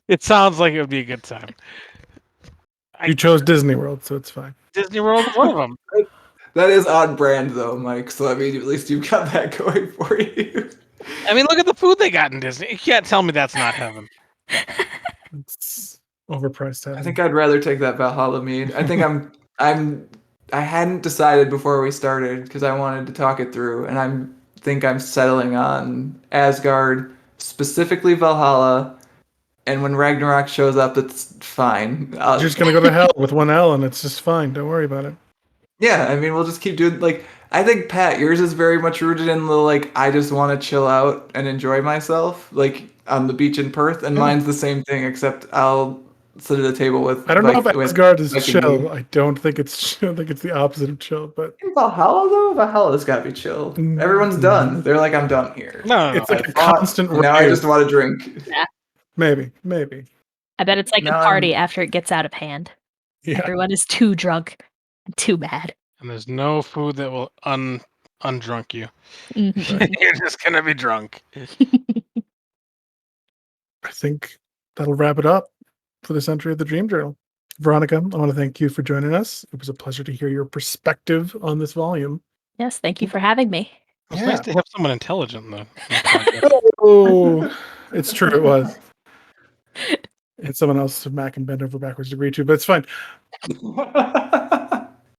it sounds like it would be a good time. You chose Disney World, so it's fine. Disney World is one of them. That is on brand though, Mike. So I mean, at least you've got that going for you. I mean, look at the food they got in Disney. You can't tell me that's not heaven. It's overpriced heaven. I think I'd rather take that Valhalla mead. I think I hadn't decided before we started because I wanted to talk it through, and think I'm settling on Asgard, specifically Valhalla, And when Ragnarok shows up, it's fine. You're just gonna go to hell with one L, and it's just fine. Don't worry about it. Yeah, I mean, we'll just keep doing like I think Pat, yours is very much rooted in the like I just want to chill out and enjoy myself, like on the beach in Perth, and Yeah. mine's the same thing, except I'll sit at a table with. I don't know if with Asgard is Viking chill. Lee. I don't think it's. I don't think it's the opposite of chill, but In Valhalla though, Valhalla's gotta be chill. Everyone's Mm. done. They're like, I'm done here. No, it's like I a fought, constant and now I riot. just want to drink. Maybe. I bet it's like Now a party I'm- after it gets out of hand. Yeah. Everyone is too drunk and too mad. and there's no food that will undrunk you. Mhm. You're just gonna be drunk. I think that'll wrap it up for this entry of the Dream Journal. Veronica, I want to thank you for joining us. It was a pleasure to hear your perspective on this volume. Yes, thank you for having me. It's Yeah. nice to have someone intelligent in the podcast. Oh, it's true. It was. And someone else Mac and bend over backwards agreed to, but it's fine.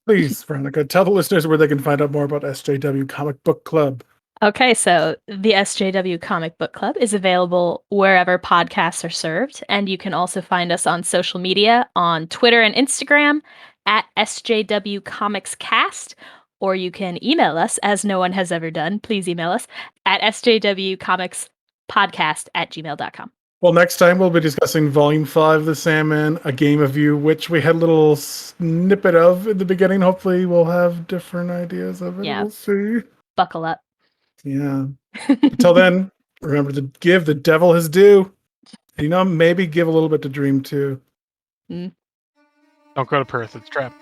Please, Veronica, tell the listeners where they can find out more about SJW Comic Book Club. Okay, so the SJW Comic Book Club is available wherever podcasts are served, and you can also find us on social media on Twitter and Instagram at SJW Comics Cast, or you can email us, as no one has ever done. Please email us at sjwcomicspodcast@gmail.com. Well, next time we'll be discussing Volume 5 of the Sandman, A Game of You, which we had a little snippet of in the beginning. Hopefully we'll have different ideas of it. Yeah. We'll see. Buckle up. Yeah. Until then, remember to give the devil his due. And, maybe give a little bit to Dream too. Don't go to Perth. It's trapped.